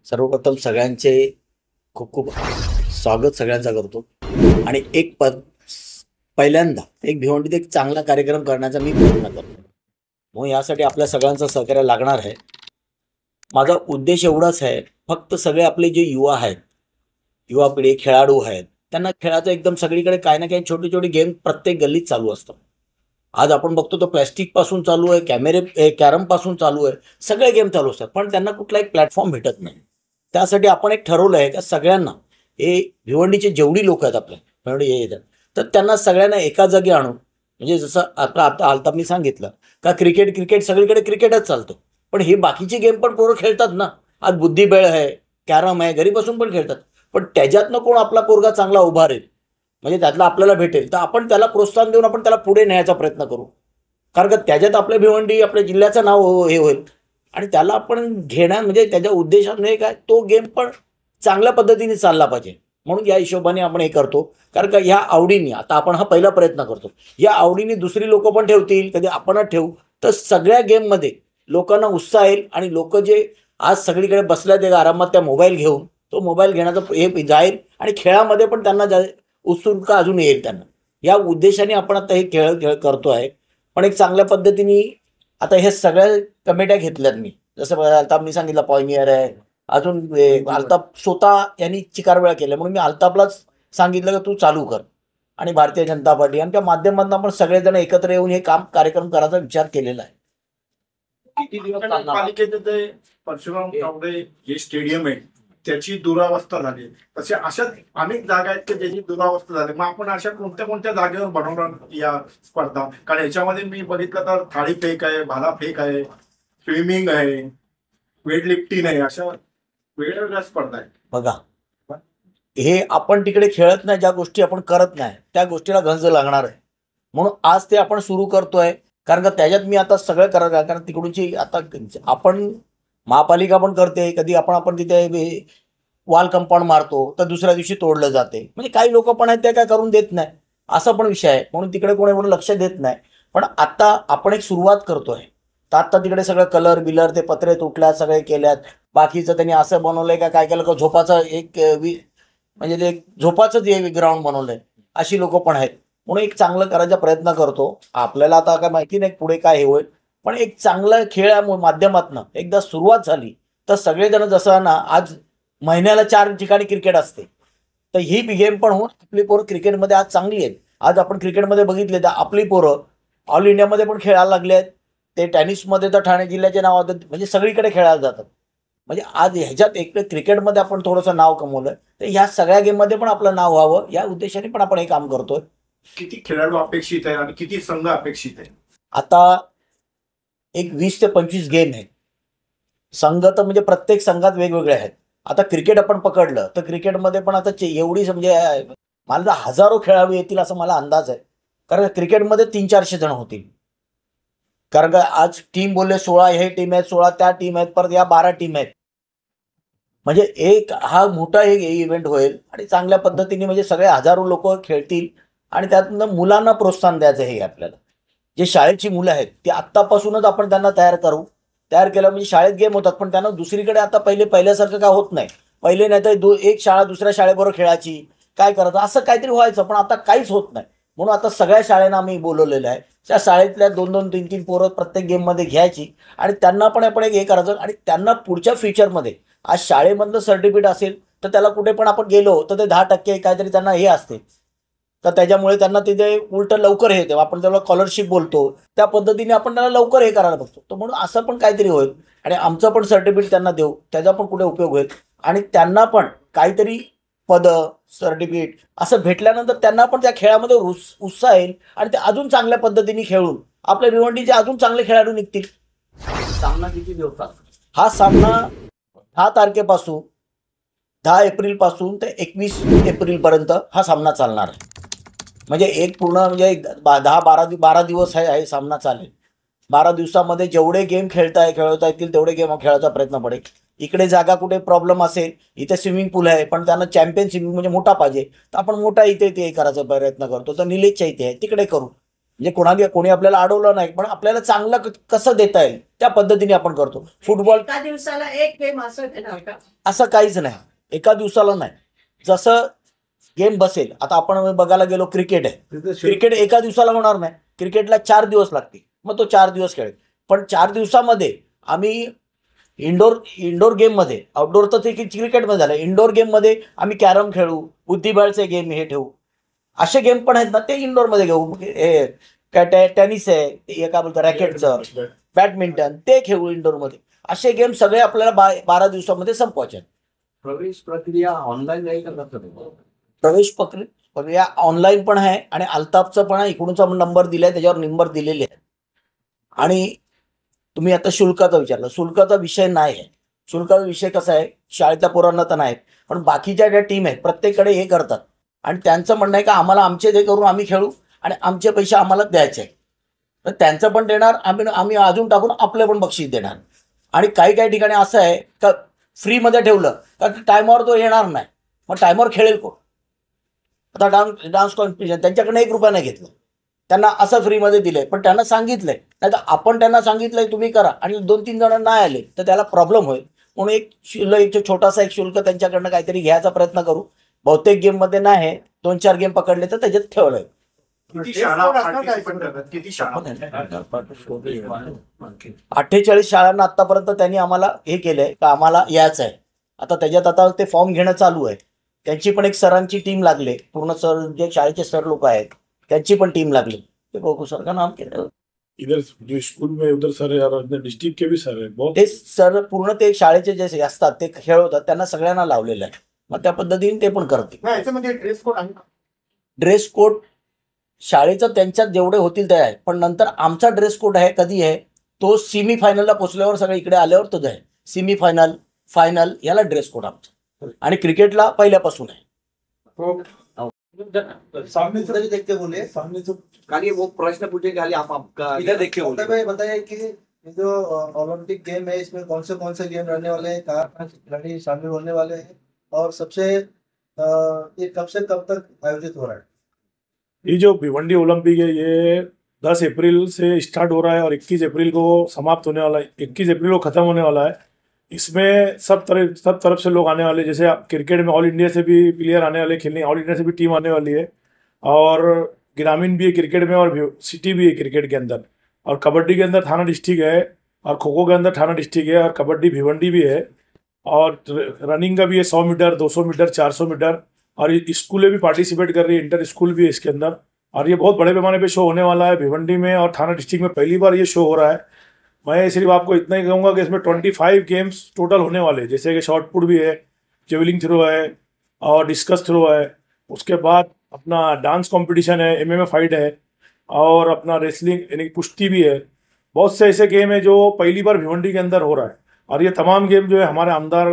सर्वप्रथम सगळ्यांचे खूप खूप स्वागत सगळ्यांचा करतो आणि पहिल्यांदा एक भिवंडीत एक चांगला कार्यक्रम करण्याचा मी प्रयत्न करतो. मग यासाठी आपल्या सगळ्यांचं सहकार्य लागणार आहे. माझा उद्देश एवढाच आहे, फक्त सगळे आपले जे युवा आहेत, युवा पिढी खेळाडू आहेत, त्यांना खेळाचं एकदम सगळीकडे काही ना काही छोटे छोटे गेम प्रत्येक गल्लीत चालू असतात. आज आपण बघतो तो प्लॅस्टिक पासून चालू आहे, कॅरम पासून चालू आहे, सगळे गेम चालू असतात, पण त्यांना कुठला एक प्लॅटफॉर्म भेटत नाही. त्यासाठी आपण एक ठरवलं आहे का सगळ्यांना, हे भिवंडीचे जेवढी लोक आहेत आपल्या भिवंडी येतात, तर त्यांना सगळ्यांना एका जागी आणून, म्हणजे जसं आपलं आता आलता मी सांगितलं का क्रिकेट क्रिकेट सगळीकडे क्रिकेटच चालतं, पण हे बाकीचे गेम पण पोरं खेळतात ना. आज बुद्धिबळ आहे, कॅरम आहे, घरी बसून पण खेळतात. पण त्याच्यातनं कोण आपला पोरगा चांगला उभा राहील, म्हणजे त्यातला आपल्याला भेटेल, तर आपण त्याला प्रोत्साहन देऊन आपण त्याला पुढे न्यायचा प्रयत्न करू. कारण का त्याच्यात आपल्या भिवंडी आपल्या जिल्ह्याचं नाव हे होईल आणि त्याला आपण घेणार, म्हणजे त्याच्या उद्देशाने काय तो गेम पण चांगल्या पद्धतीने चालला पाहिजे. म्हणून या हिशोबाने आपण हे करतो. कारण का ह्या आवडीने आता आपण हा पहिला प्रयत्न करतो, या आवडीने दुसरी लोक पण ठेवतील, कधी आपणच ठेवू, तर सगळ्या गेममध्ये लोकांना उत्साह येईल आणि लोक जे आज सगळीकडे बसल्या ते आरामात त्या मोबाईल घेऊन तो मोबाईल घेण्याचं हे जाईल आणि खेळामध्ये पण त्यांना उत्सुकता अजून येईल त्यांना. या उद्देशाने आपण आता हे खेळ खेळ करतो आहे. पण एक चांगल्या पद्धतीने आता हे सगळ्या कमिट्या घेतल्यात मी, जसं आता मी सांगितलं पॉयनियर आहे, अजून अल्ताफ स्वतः यांनी चिकार वेळा केल्या, म्हणून मी अल्ताफलाच सांगितलं की तू चालू कर. आणि भारतीय जनता पार्टी यांच्या माध्यमातून आपण सगळेजण एकत्र येऊन हे कार्यक्रम करायचा विचार केलेला आहे. किती दिवस पालिकेचे ते परशुराम तावडे जे स्टेडियम आहे त्याची दुरावस्था झाली, तसे अशाच अनेक जागा आहेत की ज्याची दुरावस्था झाली. मग आपण अशा कोणत्या कोणत्या जागेवर बनवणार या स्पर्धा? कारण याच्यामध्ये मी बघितलं तर थाळी फेक आहे, भाला फेक आहे, स्विमिंग आहे, वेट लिफ्टिंग आहे, अशा वेगवेगळ्या स्पर्धा आहेत. बघा, हे आपण तिकडे खेळत नाही, ज्या गोष्टी आपण करत नाही त्या गोष्टीला गंज लागणार आहे. म्हणून आज ते आपण सुरू करतोय. कारण का त्याच्यात मी आता सगळं करत आहे, कारण तिकडूनची आता आपण महापालिका पण करते, कधी आपण तिथे वॉल कंपाऊंड मारतो तर दुसऱ्या दिवशी तोडलं जाते. म्हणजे काही लोक पण आहेत ते काय करून देत नाही, असा पण विषय आहे. म्हणून तिकडे कोणी एवढं लक्ष देत नाही. पण आता आपण एक सुरुवात करतोय, तर आता तिकडे सगळं कलर बिलर ते पत्रे तुटल्यात, सगळे केल्यात. बाकीचं त्यांनी असं बनवलंय का काय केलं का झोपाचं एक म्हणजे ते झोपाचंच हे ग्राउंड बनवलंय, अशी लोक पण आहेत. म्हणून एक चांगलं करायचा प्रयत्न करतो. आपल्याला आता काय माहिती नाही पुढे काय हे होईल, पण एक चांगलं खेळ माध्यमातनं एकदा सुरुवात झाली तर सगळेजण, जसं ना आज महिन्याला 4 ठिकाणी क्रिकेट असते, तर ही गेम पण होऊन आपली पोरं क्रिकेटमध्ये आज चांगली आहेत. आज आपण क्रिकेटमध्ये बघितले तर आपली पोरं ऑल इंडियामध्ये पण खेळायला लागले आहेत. ते टेनिसमध्ये तर ठाणे जिल्ह्याचे नाव, म्हणजे सगळीकडे खेळायला जातात. म्हणजे आज ह्याच्यात एक क्रिकेटमध्ये आपण थोडंसं नाव कमवलं, तर ह्या सगळ्या गेममध्ये पण आपलं नाव व्हावं या उद्देशाने पण आपण हे काम करतोय. किती खेळाडू अपेक्षित आहे आणि किती संघ अपेक्षित आहे? आता एक 20 ते 25 गेम आहेत. संघ तर म्हणजे प्रत्येक संघात वेगवेगळे आहेत. आता क्रिकेट आपण पकडलं तर क्रिकेटमध्ये पण आता एवढी म्हणजे मला तर हजारो खेळाडू येतील असं मला अंदाज आहे. कारण क्रिकेटमध्ये 300-400 जण होतील. कारण का आज टीम बोलले 16 हे टीम आहेत, 16 त्या टीम आहेत, परत या 12 टीम आहेत. म्हणजे एक हा मोठा एक इव्हेंट होईल आणि चांगल्या पद्धतीने म्हणजे सगळे हजारो लोक खेळतील आणि त्यातनं मुलांना प्रोत्साहन द्यायचं हे आपल्याला. जे शाळेची मुलं आहेत ती आत्तापासूनच आपण त्यांना तयार केलं, म्हणजे शाळेत गेम होतात, पण त्यांना दुसरीकडे आता पहिल्यासारखं काय होत नाही. पहिले नाही तर एक शाळा दुसऱ्या शाळेबरोबर खेळायची, काय करायचं असं काहीतरी व्हायचं, पण आता काहीच होत नाही. म्हणून आता सगळ्या शाळेना आम्ही बोलवलेलं आहे. त्या शाळेतल्या 2-2, 3-3 पोरं प्रत्येक गेममध्ये घ्यायची आणि त्यांना पण आपण एक हे करायचं. आणि त्यांना पुढच्या फ्युचरमध्ये आज शाळेमधलं सर्टिफिकेट असेल तर त्याला कुठे पण आपण गेलो तर ते 10% काहीतरी त्यांना हे असते, तर त्याच्यामुळे त्यांना तिथे उलट लवकर हे येते. आपण त्याला स्कॉलरशिप बोलतो, त्या पद्धतीने आपण त्यांना लवकर हे करायला बघतो. तर म्हणून असं पण काहीतरी होईल आणि आमचं पण सर्टिफिकेट त्यांना देऊ, त्याचा पण कुठे उपयोग होईल आणि त्यांना पण काहीतरी सर्टिफिकेट असं भेटल्यानंतर त्यांना पण त्या खेळामध्ये उत्साह येईल आणि ते अजून चांगल्या पद्धतीने खेळून आपल्या भिवंडीचे अजून चांगले खेळाडू निघतील. सामना किती दिवसात? हा सामना 10 तारखेपासून 10 एप्रिलपासून ते 21 एप्रिलपर्यंत हा सामना चालणार आहे. म्हणजे एक पूर्ण म्हणजे 10-12 दिवस आहे सामना चालेल. 12 दिवसामध्ये जेवढे गेम खेळता येतील तेवढे गेम खेळायचा प्रयत्न पडेल. इकडे जागा कुठे प्रॉब्लेम असेल, इथे स्विमिंग पूल आहे पण त्यांना चॅम्पियन स्विमिंग म्हणजे मोठा पाहिजे, तर आपण मोठा इथे ते करायचा प्रयत्न करतो. तर निलेशच्या इथे आहे तिकडे करू. म्हणजे कोणी आपल्याला अडवलं नाही, पण आपल्याला चांगलं कसं देता येईल त्या पद्धतीने आपण करतो. फुटबॉल एका दिवसाला एक गेम असं देणार का? असं काहीच नाही, एका दिवसाला नाही. जसं गेम बसेल, आता आपण बघायला गेलो क्रिकेट आहे, क्रिकेट एका दिवसाला होणार नाही, क्रिकेटला 4 दिवस लागतील, मग तो 4 दिवस खेळेल. पण 4 दिवसामध्ये आम्ही इंडोर गेममध्ये, आउटडोर तर ते क्रिकेटमध्ये झालं, इंडोर गेममध्ये आम्ही कॅरम खेळू, बुद्धिबळचे गेम हे ठेवू, असे गेम पण आहेत ना ते इंडोरमध्ये घेऊ. हे काय टेनिस आहे, हे काय बोलतं रॅकेटचं, बॅडमिंटन ते खेळू इंडोरमध्ये. असे गेम सगळे आपल्याला 12 दिवसामध्ये संपवायचे आहेत. प्रवेश प्रक्रिया ऑनलाईन नाही करणार. प्रवेश प्रक्रिया ऑनलाईन पण आहे आणि अल्ताफचं पण आहे, इकडूनचा नंबर दिलाय त्याच्यावर नंबर दिलेले आहे. आणि तुम्ही आता शुल्काचा विचारला, शुल्काचा विषय नाही आहे. शुल्काचा विषय कसा आहे, शाळेतल्या पोरांना तर नाही, पण बाकीच्या ज्या टीम आहेत प्रत्येककडे हे करतात आणि त्यांचं म्हणणं आहे का आम्हाला आमचे हे करून आम्ही खेळू आणि आमचे पैसे आम्हाला द्यायचे, तर त्यांचं पण देणार, आम्ही अजून टाकून आपलं पण बक्षीस देणार. आणि काही ठिकाणी असं आहे का फ्रीमध्ये ठेवलं का टायमावर तो येणार नाही, मग टायमावर खेळेल कोण. आता डान्स कॉम्पिटिशन त्यांच्याकडनं 1 रुपया नाही घेतलं, त्यांना असं फ्रीमध्ये दिलंय, पण त्यांना सांगितलंय, नाही तर आपण त्यांना सांगितलंय तुम्ही करा आणि 2-3 जण नाही आले तर त्याला प्रॉब्लेम होईल. म्हणून एक छोटासा शुल्क त्यांच्याकडनं काहीतरी घ्यायचा प्रयत्न करू. बहुतेक गेममध्ये नाही, 2-4 गेम पकडले तर त्याच्यात ठेवलंय. किती शाळा participate करतात? किती शाळा? 48 शाळांना आतापर्यंत त्यांनी आम्हाला हे केलंय का आम्हाला यायचं आहे. आता त्याच्यात आता ते फॉर्म घेणं चालू आहे. त्यांची पण एक सरांची टीम लागली, पूर्ण सर जे शाळेचे सर लोक आहेत त्यांची पण टीम लागली. ते बघू सर का नाम केलं, इधर जो स्कूल में उधर सर है और डिस्ट्रिक्ट के भी सर है बहुत. ते सर पूर्ण ते शाळेचे जे असतात ते खेळवतात, त्यांना सगळ्यांना लावलेलं आहे. मग त्या पद्धतीने ते पण करतील. नाही, याच्यामध्ये ड्रेस कोड आहे का? ड्रेस कोड शाळेचं त्यांच्यात जेवढे होतील ते आहे, पण नंतर आमचा ड्रेस कोड आहे कधी आहे तो सेमी फायनलला पोचल्यावर, सगळं इकडे आल्यावर तो आहे. सेमी फायनल, फायनल याला ड्रेस कोड आमचा, आणि क्रिकेटला पहिल्यापासून आहे. सामने से देख के बोले, सामने से खाली वो प्रश्न पूछे खाली आप आपका इधर देख के बोलिए. मतलब बताइए कि ये जो ओलंपिक गेम है इसमें कौन से गेम रहने वाले हैं, कहाँ खिलाड़ी शामिल होने वाले हैं और ये कब से कब तक आयोजित हो रहा है? ये जो भिवंडी ओलंपिक है ये 10 अप्रैल से स्टार्ट हो रहा है और 21 अप्रैल को समाप्त होने वाला है, 21 अप्रैल को खत्म होने वाला है. इसमें सब तरफ से लोग आने वाले, जैसे क्रिकेट में ऑल इंडिया से भी प्लेयर आने वाले खेलने, ऑल इंडिया से भी टीम आने वाली है, और ग्रामीण भी है क्रिकेट में और सिटी भी है क्रिकेट के अंदर, और कबड्डी के अंदर थाना डिस्ट्रिक्ट है, और खो खो के अंदर थाना डिस्ट्रिक्ट है, और कबड्डी भिवंडी भी है, और रनिंग का भी है 100 मीटर, 200 मीटर, 400 मीटर, और स्कूलें भी पार्टिसिपेट कर रही है, इंटर स्कूल भी है इसके अंदर. और ये बहुत बड़े पैमाने पे शो होने वाला है भिवंडी में और थाना डिस्ट्रिक्ट में, पहली बार ये शो हो रहा है. मैं सिर्फ आपको इतना ही कहूँगा कि इसमें 25 गेम्स टोटल होने वाले, जैसे कि शॉर्ट पुट भी है, जेवलिंग थ्रो है और डिस्कस थ्रो है, उसके बाद अपना डांस कंपटीशन है, MMA फाइट है, और अपना रेसलिंग यानी कुश्ती भी है. बहुत से ऐसे गेम है जो पहली बार भिवंडी के अंदर हो रहा है, और ये तमाम गेम जो है हमारे आमदार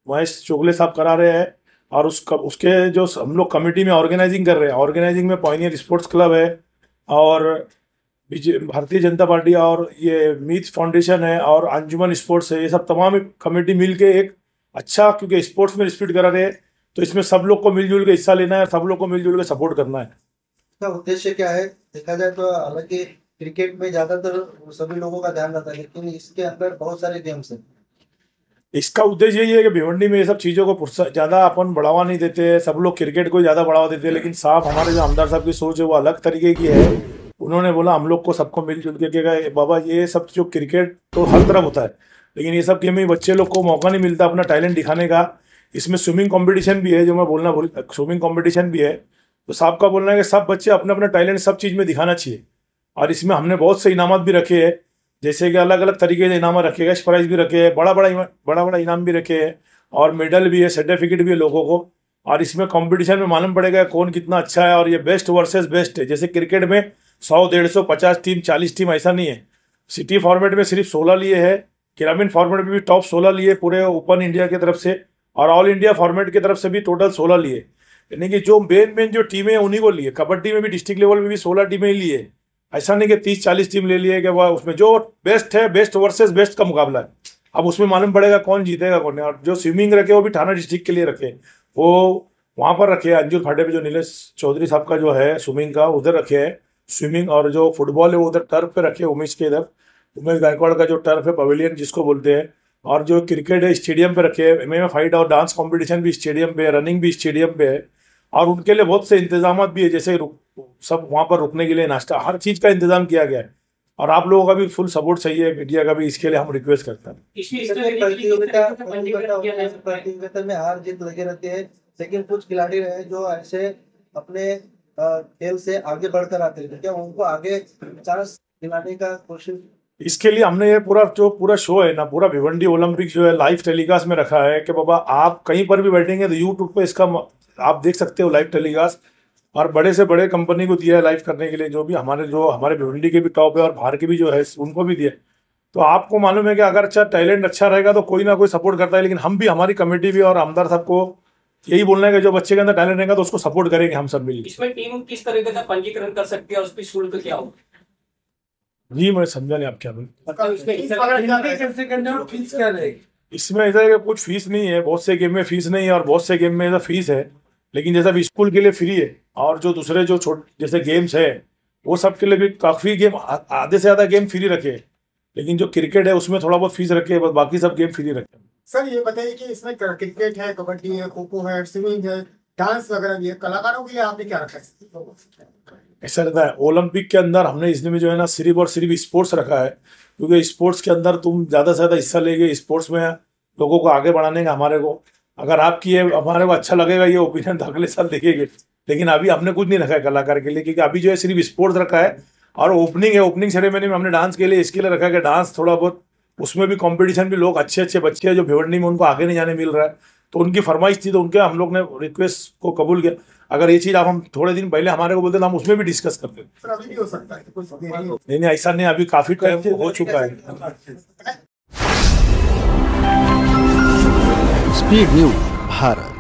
महेश चोगले साहब करा रहे हैं, और उसके जो हम लोग कमेटी में ऑर्गेनाइजिंग कर रहे हैं, ऑर्गेनाइजिंग में पॉइनियर स्पोर्ट्स क्लब है, और भारतीय जनता पार्टी, और ये मीत फाउंडेशन है, और अंजुमन स्पोर्ट्स है, ये सब तमाम कमेटी मिलके एक अच्छा, क्योंकि स्पोर्ट्स में स्पीड करा रहे हैं, तो इसमें सब लोग को मिलजुल के हिस्सा लेना है, सब लोग को मिलजुल के सपोर्ट करना है. इसका उद्देश्य क्या है? देखा जाए तो हालांकि क्रिकेट में ज्यादातर सभी लोगों का ध्यान रहता है, लेकिन इसके अंदर बहुत सारे गेम्स हैं. इसका उद्देश्य यही है कि भिवंडी में ये सब चीज़ों को ज़्यादा अपन बढ़ावा नहीं देते, सब लोग क्रिकेट को ज़्यादा बढ़ावा देते हैं, लेकिन साहब हमारे जो आमदार साहब की सोच है वो अलग तरीके की है. उन्होंने बोला हम लोग को सबको मिलजुल के बाबा ये सब जो क्रिकेट तो हर तरफ होता है, लेकिन ये सब गेम में बच्चे लोग को मौका नहीं मिलता अपना टैलेंट दिखाने का. इसमें स्विमिंग कंपटीशन भी है, जो मैं बोलना स्विमिंग कंपटीशन भी है, तो साहब का बोलना है कि सब बच्चे अपना अपना टैलेंट सब चीज़ में दिखाना चाहिए. और इसमें हमने बहुत से इनामत भी रखे हैं, जैसे कि अलग अलग तरीके के इनाम रखे, कैश प्राइज भी रखे हैं, बड़ा बड़ा इनाम भी रखे हैं, और मेडल भी है, सर्टिफिकेट भी है लोगों को. और इसमें कंपटीशन में मालूम पड़ेगा कौन कितना अच्छा है, और ये बेस्ट वर्सेस बेस्ट है. जैसे क्रिकेट में 100, 150, 50 टीम, 40 टीम ऐसा नहीं है. सिटी फॉर्मेट में सिर्फ 16 लिए है, ग्रामीण फॉर्मेट में भी टॉप 16 लिए पूरे ओपन इंडिया की तरफ से, और ऑल इंडिया फॉर्मेट की तरफ से भी टोटल 16 लिए. यानी कि जो मेन जो टीमें हैं उन्हीं को लिए. कबड्डी में भी डिस्ट्रिक्ट लेवल में भी 16 टीमें ही लिए, ऐसा नहीं कि 30-40 टीम ले लिए कि वह उसमें जो बेस्ट है, बेस्ट वर्सेस बेस्ट का मुकाबला है. अब उसमें मालूम पड़ेगा कौन जीतेगा कौन नहीं. और जो स्विमिंग रखे वो भी थाना डिस्ट्रिक्ट के लिए रखे, वो वहाँ पर रखे, अंजुर फाटे पे जो नीलेश चौधरी साहब का जो है स्विमिंग का उधर रखे है, स्विमिंग और जो फुटबॉल है वो उधर टर्फ पे रखे उमेश के इधर, उमेश गायकवाड़ का जो टर्फ है पवेलियन जिसको बोलते हैं, और जो क्रिकेट है स्टेडियम पे रखे है, MMA फाइट और डांस कंपटीशन भी स्टेडियम पे है, रनिंग भी स्टेडियम पे है, और उनके लिए बहुत से इंतजाम भी है, जैसे सब वहाँ पर रुकने के लिए नाश्ता, हर चीज़ का इंतजाम किया गया है। और आप लोगों का भी फुल सपोर्ट चाहिए, मीडिया का भी, इसके लिए हम रिक्वेस्ट करते हैं। प्रतियोगिता में हार जीत लगे रहते हैं, लेकिन कुछ खिलाड़ी रहे जो ऐसे अपने खेल से आगे बढ़कर आते हैं, क्या उनको आगे चांस दिलाने का कोशिश? इसके लिए हमने ये पूरा शो है ना, पूरा भिवंडी ओलंपिक जो है लाइव टेलीकास्ट में रखा है कि बाबा आप कहीं पर भी बैठेंगे तो यूट्यूब पे इसका आप देख सकते हो लाइव टेलीकास्ट, और बड़े से बड़े कंपनी को दिया है लाइव करने के लिए, जो हमारे भिवंडी के भी टॉप है और बाहर के भी जो है उनको भी दिया। तो आपको मालूम है कि अगर टैलेंट अच्छा रहेगा तो कोई ना कोई सपोर्ट करता है, लेकिन हम भी, हमारी कमेटी भी और आमदार साहब को यही बोलना है कि जो बच्चे के अंदर टैलेंट रहेगा तो उसको सपोर्ट करेंगे हम सब मिलकर। इसमें टीम किस तरीके का पंजीकरण कर सकती है, उसकी शुल्क क्या होगा? जी मैं समझा नहीं आप क्या बोल। इसमें इसमें ऐसा है कि कुछ फीस नहीं है, बहुत से गेम में फीस नहीं है और बहुत से गेम में ऐसा फीस है, लेकिन जैसा भी स्कूल के लिए फ्री है, और जो दूसरे जो जैसे गेम्स है वो सब के लिए भी काफ़ी गेम, आधे से ज़्यादा गेम फ्री रखे, लेकिन जो क्रिकेट है उसमें थोड़ा बहुत फीस रखे, बस बाकी सब गेम फ्री रखे। सर ये बताइए कि इसमें क्रिकेट है, कबड्डी है, खो खो है, स्विमिंग है, डांस वगैरह भी है, कलाकारों के लिए आपने क्या रखा है? ऐसा रहता है ओलंपिक के अंदर, हमने इसमें जो है ना सिर्फ और सिर्फ स्पोर्ट्स रखा है, क्योंकि स्पोर्ट्स के अंदर तुम ज़्यादा से ज़्यादा हिस्सा लेंगे, स्पोर्ट्स में लोगों को आगे बढ़ाने का हमारे को, अगर आपकी ये हमारे को अच्छा लगेगा ये ओपिनियन तो अगले साल देखेंगे, लेकिन अभी हमने कुछ नहीं रखा है कलाकार के लिए, क्योंकि अभी जो है सिर्फ स्पोर्ट्स रखा है, और ओपनिंग है, ओपनिंग सेरेमनी में हमने डांस के लिए इसके लिए रखा है कि डांस थोड़ा बहुत, उसमें भी कंपटीशन भी, लोग अच्छे अच्छे बच्चे हैं जो भिवंडी में उनको आगे नहीं जाने मिल रहा है, तो उनकी फरमाइश थी, तो उनके हम लोग ने रिक्वेस्ट को कबूल किया। अगर ये चीज़ आप हम थोड़े दिन पहले हमारे को बोलते तो हम उसमें भी डिस्कस करते। सर अभी भी हो सकता है कुछ नहीं ऐसा नहीं, अभी काफ़ी टाइम हो चुका है। Speed news Bharat.